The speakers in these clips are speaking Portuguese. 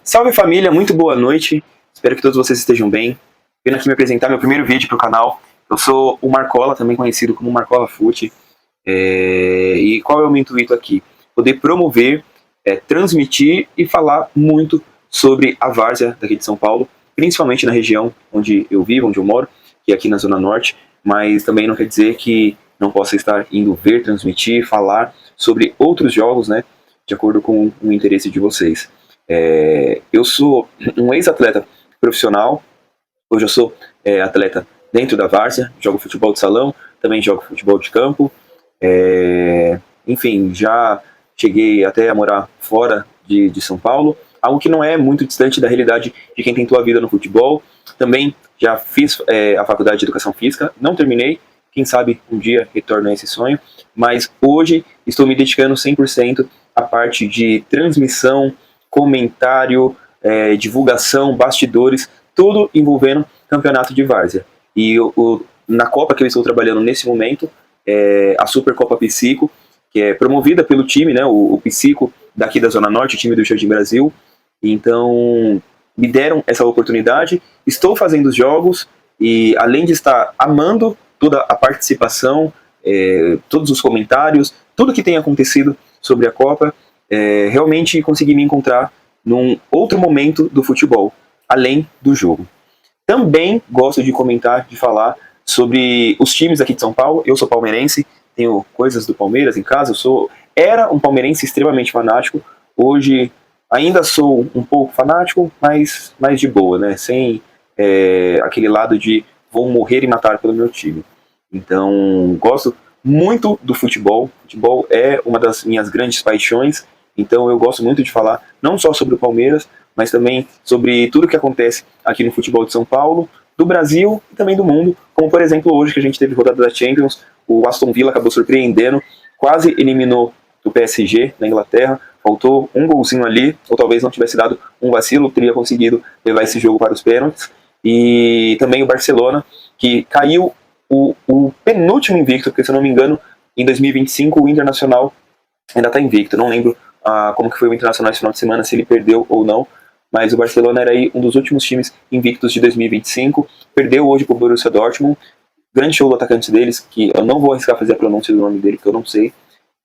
Salve família, muito boa noite. Espero que todos vocês estejam bem. Venho aqui me apresentar meu primeiro vídeo para o canal. Eu sou o Marcola, também conhecido como Marcola Fute. E qual é o meu intuito aqui? Poder promover, transmitir e falar muito sobre a várzea daqui de São Paulo, principalmente na região onde eu vivo, onde eu moro, que é aqui na Zona Norte, mas também não quer dizer que não possa estar indo ver, transmitir, falar sobre outros jogos, né, de acordo com o interesse de vocês. Eu sou um ex-atleta profissional, hoje eu sou atleta dentro da várzea, jogo futebol de salão, também jogo futebol de campo, enfim, já cheguei até a morar fora de São Paulo, algo que não é muito distante da realidade de quem tentou a vida no futebol. Também já fiz a faculdade de Educação Física, não terminei, quem sabe um dia retorno a esse sonho, mas hoje estou me dedicando 100% à parte de transmissão, comentário, divulgação, bastidores, tudo envolvendo campeonato de várzea. E na Copa que eu estou trabalhando nesse momento, a Supercopa Psico, que é promovida pelo time, né, o Psico daqui da Zona Norte, o time do Jardim Brasil. Então, me deram essa oportunidade, estou fazendo os jogos e, além de estar amando toda a participação, todos os comentários, tudo que tem acontecido sobre a Copa, realmente consegui me encontrar num outro momento do futebol, além do jogo. Também gosto de comentar, de falar sobre os times aqui de São Paulo. Eu sou palmeirense, tenho coisas do Palmeiras em casa, era um palmeirense extremamente fanático, hoje ainda sou um pouco fanático, mas mais de boa, né? Sem aquele lado de vou morrer e matar pelo meu time. Então, gosto muito do futebol. Futebol é uma das minhas grandes paixões. Então, eu gosto muito de falar não só sobre o Palmeiras, mas também sobre tudo que acontece aqui no futebol de São Paulo, do Brasil e também do mundo. Como, por exemplo, hoje que a gente teve rodada da Champions, o Aston Villa acabou surpreendendo, quase eliminou o PSG na Inglaterra. Faltou um golzinho ali, ou talvez não tivesse dado um vacilo, teria conseguido levar esse jogo para os pênaltis. E também o Barcelona, que caiu o penúltimo invicto, porque se eu não me engano, em 2025 o Internacional ainda está invicto. Não lembro como que foi o Internacional esse final de semana, se ele perdeu ou não, mas o Barcelona era aí um dos últimos times invictos de 2025, perdeu hoje para o Borussia Dortmund. Grande show do atacante deles, que eu não vou arriscar fazer a pronúncia do nome dele, que eu não sei.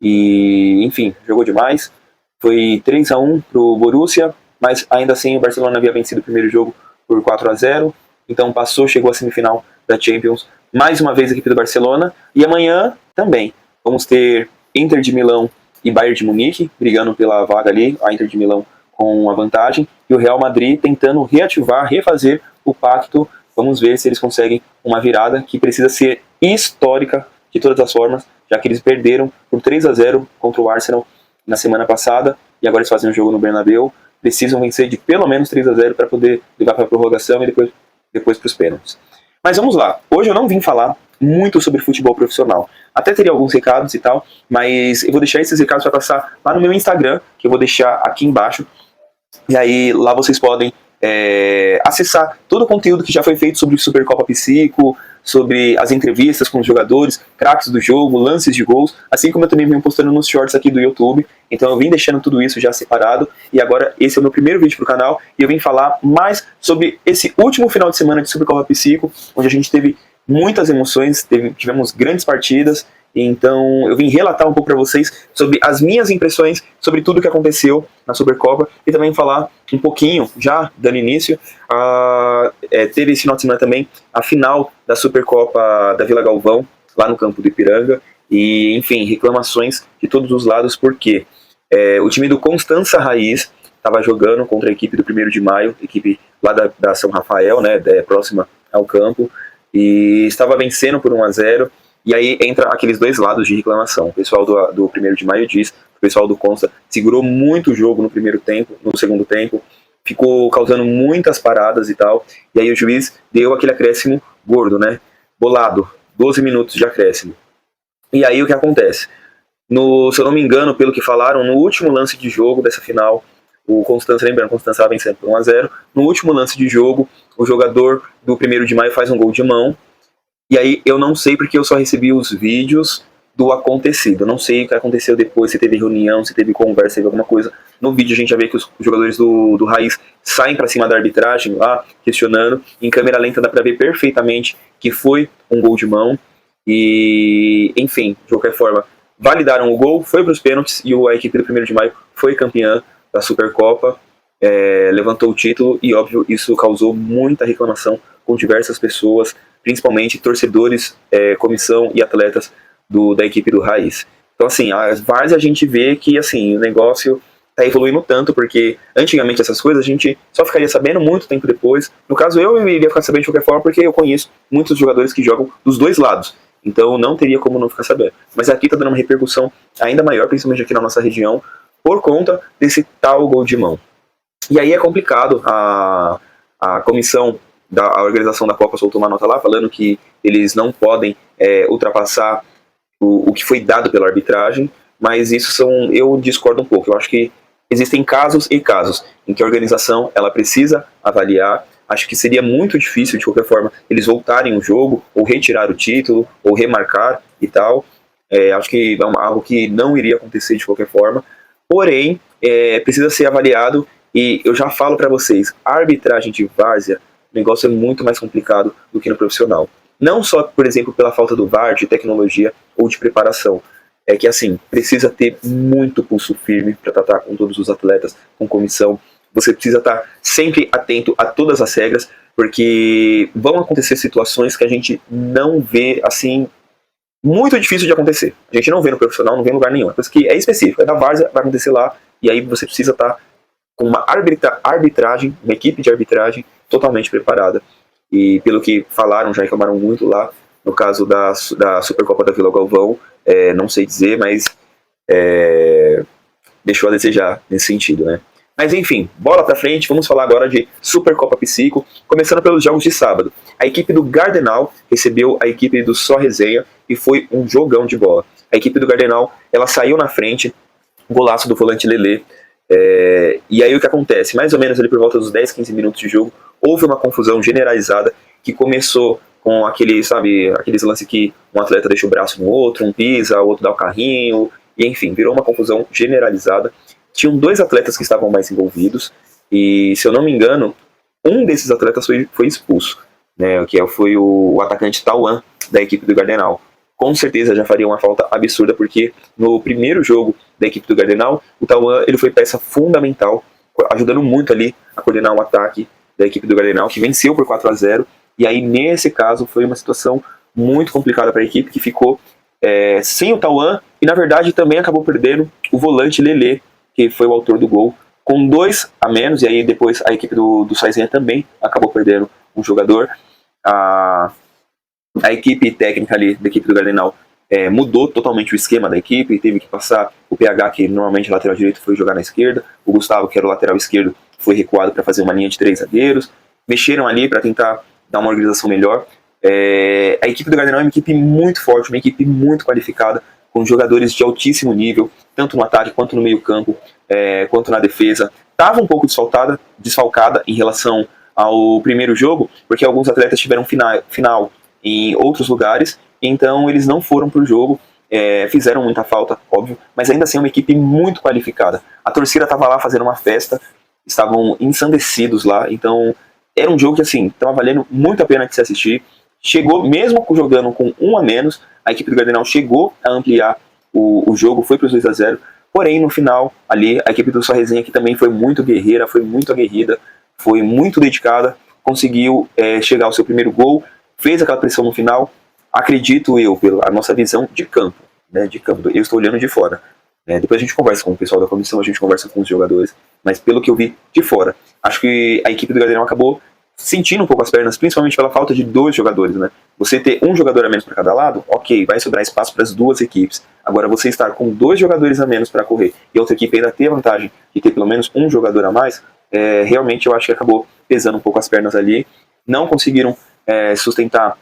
E, enfim, jogou demais. Foi 3-1 para o Borussia, mas ainda assim o Barcelona havia vencido o primeiro jogo por 4-0, então passou, chegou à semifinal da Champions, mais uma vez a equipe do Barcelona, e amanhã também vamos ter Inter de Milão e Bayern de Munique, brigando pela vaga ali, a Inter de Milão com a vantagem, e o Real Madrid tentando reativar, refazer o pacto. Vamos ver se eles conseguem uma virada que precisa ser histórica de todas as formas, já que eles perderam por 3-0 contra o Arsenal na semana passada, e agora eles fazem um jogo no Bernabéu, precisam vencer de pelo menos 3-0 para poder levar para a prorrogação e depois para os pênaltis. Mas vamos lá, hoje eu não vim falar muito sobre futebol profissional, até teria alguns recados e tal, mas eu vou deixar esses recados para passar lá no meu Instagram, que eu vou deixar aqui embaixo, e aí lá vocês podem acessar todo o conteúdo que já foi feito sobre Supercopa Psico, sobre as entrevistas com os jogadores, craques do jogo, lances de gols, assim como eu também venho postando nos shorts aqui do YouTube. Então eu vim deixando tudo isso já separado, e agora esse é o meu primeiro vídeo pro canal, e eu vim falar mais sobre esse último final de semana de Supercopa Psico, onde a gente teve muitas emoções, tivemos grandes partidas. Então eu vim relatar um pouco para vocês sobre as minhas impressões sobre tudo que aconteceu na Supercopa, e também falar um pouquinho, já dando início, teve esse final de semana também a final da Supercopa da Vila Galvão, lá no campo do Ipiranga, e enfim, reclamações de todos os lados, porque o time do Constança Raiz estava jogando contra a equipe do 1º de Maio, equipe lá da São Rafael, né, próxima ao campo, e estava vencendo por 1-0. E aí entra aqueles dois lados de reclamação. O pessoal do 1º de Maio diz, o pessoal do Consta segurou muito o jogo no primeiro tempo, no segundo tempo, ficou causando muitas paradas e tal. E aí o juiz deu aquele acréscimo gordo, né? Bolado, 12 minutos de acréscimo. E aí o que acontece? Se eu não me engano, pelo que falaram, no último lance de jogo dessa final, o Constância, lembrando, o Constância estava vencendo por 1-0. No último lance de jogo, o jogador do 1º de Maio faz um gol de mão. E aí eu não sei porque eu só recebi os vídeos do acontecido. Eu não sei o que aconteceu depois, se teve reunião, se teve conversa, se teve alguma coisa. No vídeo a gente já vê que os jogadores do Raiz saem para cima da arbitragem lá, questionando. Em câmera lenta dá para ver perfeitamente que foi um gol de mão. E, enfim, de qualquer forma, validaram o gol, foi para os pênaltis e a equipe do 1º de maio foi campeã da Supercopa, levantou o título e, óbvio, isso causou muita reclamação com diversas pessoas, principalmente torcedores, comissão e atletas da equipe do Raiz. Então, assim, as várzea a gente vê que, assim, o negócio tá evoluindo tanto, porque antigamente essas coisas a gente só ficaria sabendo muito tempo depois. No caso, eu iria ficar sabendo de qualquer forma, porque eu conheço muitos jogadores que jogam dos dois lados. Então, não teria como não ficar sabendo. Mas aqui tá dando uma repercussão ainda maior, principalmente aqui na nossa região, por conta desse tal gol de mão. E aí é complicado, a comissão a organização da Copa soltou uma nota lá falando que eles não podem ultrapassar o que foi dado pela arbitragem, mas eu discordo um pouco. Eu acho que existem casos e casos em que a organização ela precisa avaliar. Acho que seria muito difícil, de qualquer forma, eles voltarem o jogo, ou retirar o título, ou remarcar e tal. Acho que é algo que não iria acontecer de qualquer forma. Porém, precisa ser avaliado, e eu já falo para vocês, a arbitragem de várzea, o negócio é muito mais complicado do que no profissional. Não só, por exemplo, pela falta do VAR, de tecnologia ou de preparação. É que, assim, precisa ter muito pulso firme para tratar com todos os atletas, com comissão. Você precisa estar sempre atento a todas as regras, porque vão acontecer situações que a gente não vê, assim, muito difícil de acontecer. A gente não vê no profissional, não vê em lugar nenhum. É coisa que é específica, é da várzea, vai acontecer lá, e aí você precisa estar com uma arbitragem, uma equipe de arbitragem totalmente preparada. E pelo que falaram, já reclamaram muito lá, no caso da Supercopa da Vila Galvão, não sei dizer, mas deixou a desejar nesse sentido, né? Mas enfim, bola pra frente, vamos falar agora de Supercopa Psico, começando pelos jogos de sábado. A equipe do Gardenal recebeu a equipe do Só Resenha e foi um jogão de bola. A equipe do Gardenal, ela saiu na frente, golaço do volante Lelê, e aí o que acontece? Mais ou menos ali por volta dos 10, 15 minutos de jogo, houve uma confusão generalizada que começou com aqueles lances que um atleta deixa o braço no outro, um pisa, o outro dá o carrinho, e enfim, virou uma confusão generalizada. Tinham 2 atletas que estavam mais envolvidos, e se eu não me engano, um desses atletas foi expulso, né, que foi o atacante Tauan, da equipe do Gardenal. Com certeza já faria uma falta absurda, porque no primeiro jogo da equipe do Gardenal, o Tauan ele foi peça fundamental, ajudando muito ali a coordenar o ataque da equipe do Gardenal, que venceu por 4-0, e aí nesse caso foi uma situação muito complicada para a equipe, que ficou sem o Tauan, e na verdade também acabou perdendo o volante Lelê, que foi o autor do gol, com 2 a menos, e aí depois a equipe do Saizinha também acabou perdendo um jogador. A equipe técnica ali da equipe do Gardenal mudou totalmente o esquema da equipe, teve que passar o PH, que normalmente lateral direito, foi jogar na esquerda, o Gustavo, que era o lateral esquerdo, foi recuado para fazer uma linha de 3 zagueiros, mexeram ali para tentar dar uma organização melhor. A equipe do Gardenal é uma equipe muito forte, uma equipe muito qualificada, com jogadores de altíssimo nível, tanto no ataque quanto no meio campo, quanto na defesa. Estava um pouco desfalcada em relação ao primeiro jogo, porque alguns atletas tiveram final em outros lugares, então eles não foram para o jogo, fizeram muita falta, óbvio, mas ainda assim é uma equipe muito qualificada. A torcida estava lá fazendo uma festa, estavam ensandecidos lá, então era um jogo que assim, estava valendo muito a pena de se assistir. Chegou, mesmo jogando com 1 a menos, a equipe do Gardenal chegou a ampliar o jogo, foi para os 2-0, porém no final ali, a equipe do Sua Resenha, que também foi muito guerreira, foi muito aguerrida, foi muito dedicada, conseguiu chegar ao seu primeiro gol, fez aquela pressão no final, acredito eu, pela nossa visão de campo, né, eu estou olhando de fora. Depois a gente conversa com o pessoal da comissão, a gente conversa com os jogadores, mas pelo que eu vi de fora, acho que a equipe do Gardenal acabou sentindo um pouco as pernas, principalmente pela falta de 2 jogadores, né? Você ter um jogador a menos para cada lado, ok, vai sobrar espaço para as 2 equipes. Agora, você estar com 2 jogadores a menos para correr e a outra equipe ainda ter a vantagem de ter pelo menos um jogador a mais, realmente eu acho que acabou pesando um pouco as pernas ali. Não conseguiram sustentar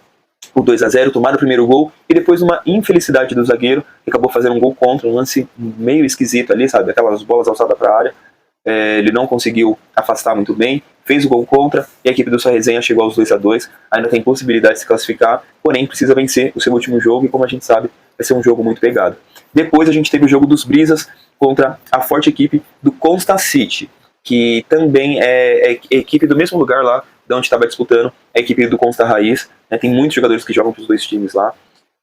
o 2-0, tomaram o primeiro gol, e depois uma infelicidade do zagueiro, que acabou fazendo um gol contra, um lance meio esquisito ali, sabe? Aquelas bolas alçadas para a área. Ele não conseguiu afastar muito bem, fez o gol contra, e a equipe do Sua Resenha chegou aos 2-2, ainda tem possibilidade de se classificar, porém precisa vencer o seu último jogo, e como a gente sabe, vai ser um jogo muito pegado. Depois a gente teve o jogo dos Brisas contra a forte equipe do Constant City, que também é equipe do mesmo lugar lá de onde estava disputando, a equipe do Constant Raiz, né? Tem muitos jogadores que jogam para os dois times lá,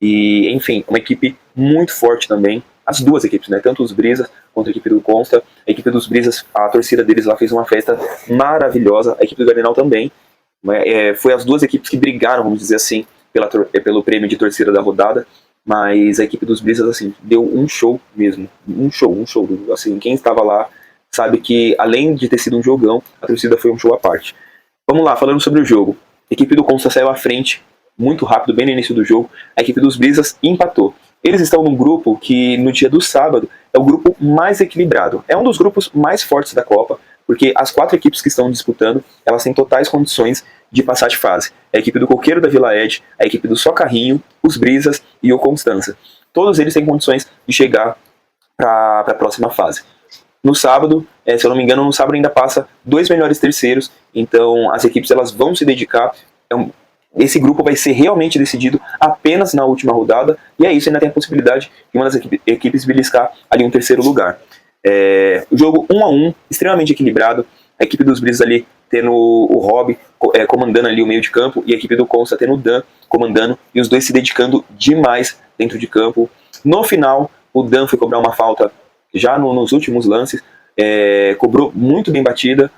e enfim, uma equipe muito forte também, as duas equipes, né? Tanto os Brisas quanto a equipe do Constant. A equipe dos Brisas, a torcida deles lá fez uma festa maravilhosa, a equipe do Gardenal também. Foi as duas equipes que brigaram, vamos dizer assim, pelo prêmio de torcida da rodada, mas a equipe dos Brisas, assim, deu um show mesmo, um show, assim, quem estava lá sabe que, além de ter sido um jogão, a torcida foi um show à parte. Vamos lá, falando sobre o jogo, a equipe do Constant saiu à frente, muito rápido, bem no início do jogo, a equipe dos Brisas empatou. Eles estão num grupo que, no dia do sábado, é o grupo mais equilibrado, é um dos grupos mais fortes da Copa, porque as 4 equipes que estão disputando, elas têm totais condições de passar de fase. A equipe do Coqueiro da Vila Ed, a equipe do Socarrinho, os Brisas e o Constança. Todos eles têm condições de chegar para a próxima fase. No sábado, se eu não me engano, no sábado ainda passa 2 melhores terceiros, então as equipes elas vão se dedicar. Esse grupo vai ser realmente decidido apenas na última rodada, e é isso, ainda tem a possibilidade de uma das equipes beliscar ali um terceiro lugar. O jogo 1-1, extremamente equilibrado, a equipe dos Brisas ali tendo o Rob comandando ali o meio de campo, e a equipe do Consta tendo o Dan comandando, e os dois se dedicando demais dentro de campo. No final, o Dan foi cobrar uma falta já nos últimos lances, cobrou muito bem batida,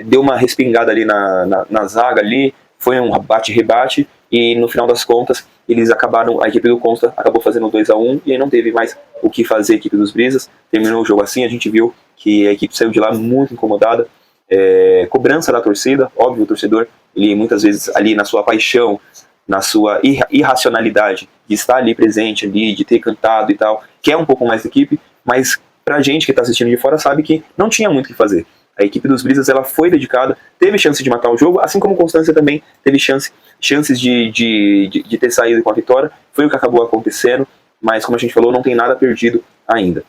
deu uma respingada ali na zaga ali, foi um bate-rebate, e no final das contas, a equipe do Consta acabou fazendo 2-1, e aí não teve mais o que fazer a equipe dos Brisas, terminou o jogo assim, a gente viu que a equipe saiu de lá muito incomodada, cobrança da torcida, óbvio, o torcedor, ele muitas vezes ali na sua paixão, na sua irracionalidade, de estar ali presente, ali, de ter cantado e tal, quer um pouco mais da equipe, mas pra gente que está assistindo de fora sabe que não tinha muito o que fazer. A equipe dos Brisas ela foi dedicada, teve chance de matar o jogo, assim como Constância também teve chances de ter saído com a vitória. Foi o que acabou acontecendo, mas como a gente falou, não tem nada perdido ainda.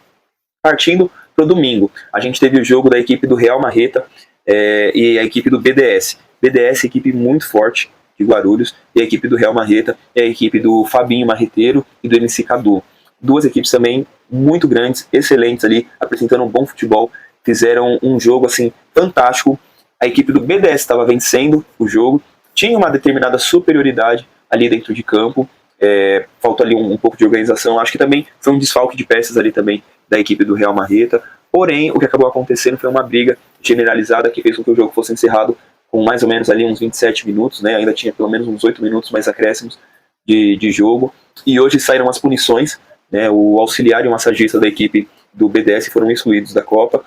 Partindo pro domingo, a gente teve o jogo da equipe do Real Marreta e a equipe do BDS. BDS, equipe muito forte de Guarulhos, e a equipe do Real Marreta é a equipe do Fabinho Marreteiro e do MC Cadu. Duas equipes também muito grandes, excelentes ali, apresentando um bom futebol. Fizeram um jogo assim fantástico. A equipe do BDS estava vencendo o jogo, tinha uma determinada superioridade ali dentro de campo, faltou ali um pouco de organização. Acho que também foi um desfalque de peças ali também da equipe do Real Marreta. Porém, o que acabou acontecendo foi uma briga generalizada que fez com que o jogo fosse encerrado com mais ou menos ali uns 27 minutos, né? Ainda tinha pelo menos uns 8 minutos mais acréscimos de jogo. E hoje saíram as punições, né? O auxiliar e o massagista da equipe do BDS foram excluídos da Copa.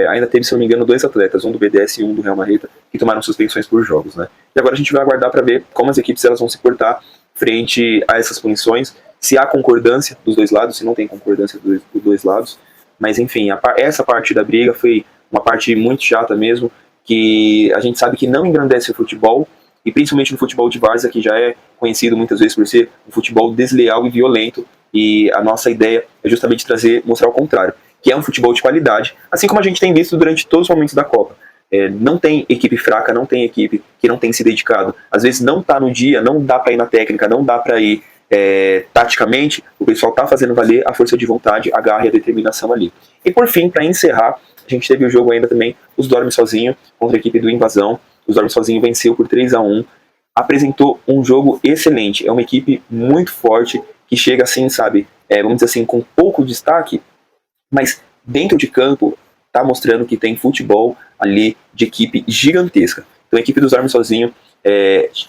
Ainda teve, se não me engano, 2 atletas, um do BDS e um do Real Marreta, que tomaram suspensões por jogos, né? E agora a gente vai aguardar para ver como as equipes elas vão se portar frente a essas punições, se há concordância dos dois lados, se não tem concordância dos dois lados. Mas enfim, essa parte da briga foi uma parte muito chata mesmo, que a gente sabe que não engrandece o futebol, e principalmente no futebol de várzea, que já é conhecido muitas vezes por ser um futebol desleal e violento, e a nossa ideia é justamente mostrar o contrário, que é um futebol de qualidade, assim como a gente tem visto durante todos os momentos da Copa. Não tem equipe fraca, não tem equipe que não tem se dedicado. Às vezes não está no dia, não dá para ir na técnica, não dá para ir taticamente, o pessoal está fazendo valer a força de vontade, a garra e a determinação ali. E por fim, para encerrar, a gente teve o jogo ainda também, os Dorme Sozinho contra a equipe do Invasão. Os Dorme Sozinho venceu por 3-1, apresentou um jogo excelente, é uma equipe muito forte, que chega assim, sabe, vamos dizer assim, com pouco destaque, mas dentro de campo está mostrando que tem futebol ali de equipe gigantesca. Então a equipe dos Dorme Sozinho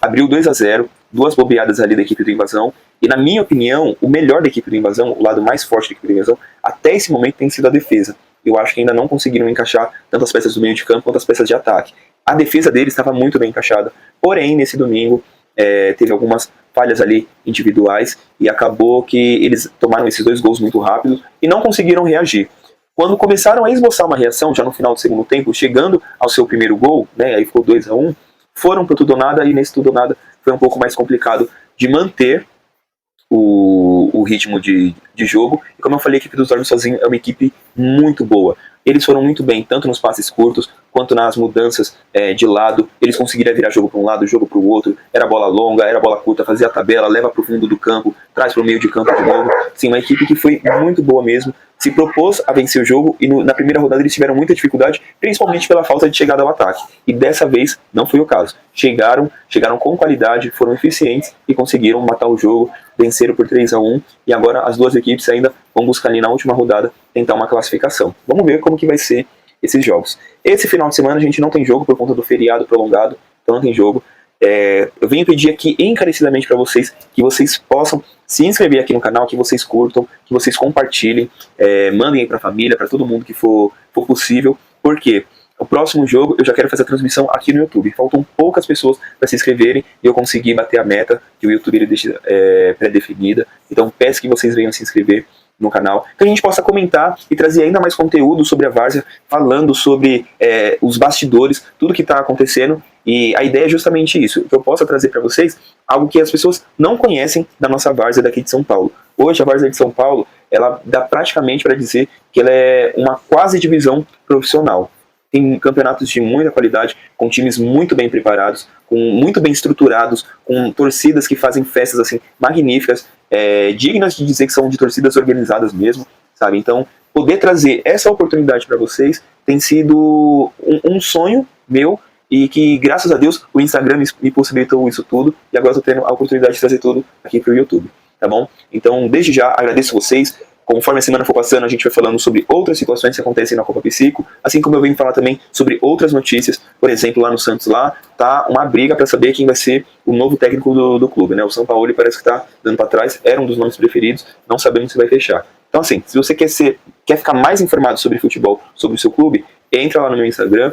abriu 2-0, 2 bobeadas ali da equipe do Invasão, e na minha opinião, o melhor da equipe do Invasão, o lado mais forte da equipe do Invasão, até esse momento tem sido a defesa. Eu acho que ainda não conseguiram encaixar tanto as peças do meio de campo quanto as peças de ataque. A defesa deles estava muito bem encaixada, porém nesse domingo teve algumas falhas ali individuais e acabou que eles tomaram esses 2 gols muito rápido e não conseguiram reagir. Quando começaram a esboçar uma reação, já no final do segundo tempo, chegando ao seu primeiro gol, né, aí ficou 2-1, foram para o tudo ou nada, e nesse tudo ou nada foi um pouco mais complicado de manter o ritmo de jogo. E como eu falei, a equipe dos Dorme Sozinho é uma equipe muito boa. eles foram muito bem, tanto nos passes curtos, quanto nas mudanças de lado. Eles conseguiram virar jogo para um lado, jogo para o outro. Era bola longa, era bola curta, fazia a tabela, leva para o fundo do campo, traz para o meio de campo de novo. Sim, uma equipe que foi muito boa mesmo, se propôs a vencer o jogo e na primeira rodada eles tiveram muita dificuldade, principalmente pela falta de chegada ao ataque. E dessa vez não foi o caso. Chegaram com qualidade, foram eficientes e conseguiram matar o jogo, venceram por 3-1 e agora as duas equipes ainda vão buscar ali na última rodada tentar uma classificação. Vamos ver como que vai ser esses jogos. Esse final de semana a gente não tem jogo por conta do feriado prolongado, então não tem jogo. Eu venho pedir aqui encarecidamente para vocês que vocês possam se inscrever aqui no canal, que vocês curtam, que vocês compartilhem, mandem aí para a família, para todo mundo que for possível, porque o próximo jogo eu já quero fazer a transmissão aqui no YouTube. Faltam poucas pessoas para se inscreverem e eu conseguir bater a meta que o YouTube ele deixa pré-definida. Então peço que vocês venham se inscrever no canal, que a gente possa comentar e trazer ainda mais conteúdo sobre a Várzea, falando sobre os bastidores, tudo que está acontecendo. E a ideia é justamente isso, que eu possa trazer para vocês algo que as pessoas não conhecem da nossa Várzea daqui de São Paulo. Hoje a Várzea de São Paulo, ela dá praticamente para dizer que ela é uma quase divisão profissional. Tem campeonatos de muita qualidade, com times muito bem preparados, muito bem estruturados, com torcidas que fazem festas assim magníficas, dignas de dizer que são de torcidas organizadas mesmo, sabe? Então, poder trazer essa oportunidade para vocês tem sido um sonho meu e que, graças a Deus, o Instagram me possibilitou isso tudo e agora eu estou tendo a oportunidade de trazer tudo aqui para o YouTube, tá bom? Então, desde já, agradeço vocês. Conforme a semana for passando, a gente vai falando sobre outras situações que acontecem na Copa Psico, assim como eu venho falar também sobre outras notícias. Por exemplo, lá no Santos, lá tá uma briga para saber quem vai ser o novo técnico do clube, né? O Sampaoli parece que tá dando para trás, era um dos nomes preferidos, não sabemos se vai fechar. Então, assim, se você quer ficar mais informado sobre futebol, sobre o seu clube, entra lá no meu Instagram.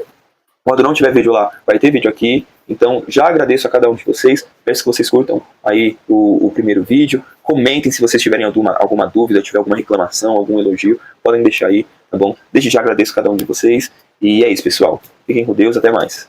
Quando não tiver vídeo lá, vai ter vídeo aqui. Então, já agradeço a cada um de vocês. Peço que vocês curtam aí o primeiro vídeo. Comentem se vocês tiverem alguma dúvida, tiver alguma reclamação, algum elogio. Podem deixar aí, tá bom? Desde já agradeço a cada um de vocês. E é isso, pessoal. Fiquem com Deus. Até mais.